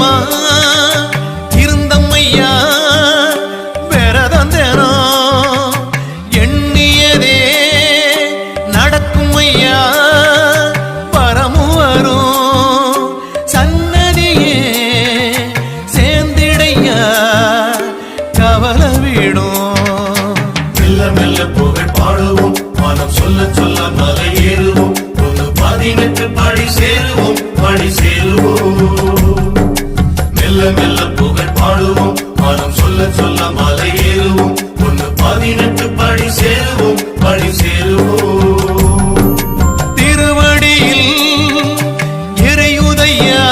விரதமா இருந்தம்மையா விரதந்தேனோ எண்ணியதே நடக்கும் ஐயா வரமு வரும் சன்னதியே சேர்ந்திடையா கவலை விடும் மெல்ல மெல்ல புகழ் பாடுவோம் மனம் சொல்ல சொல்ல மலை ஏறுவோம் 18 படி சேருவோம் படி சேருவோம் மெல்ல மெல்ல புகழ் பாடுவோம் மனம் சொல்ல சொல்ல மலை ஏறுவோம் 18 படி சேருவோம் படி சேருவோம் திருவடியில் இறையுதையா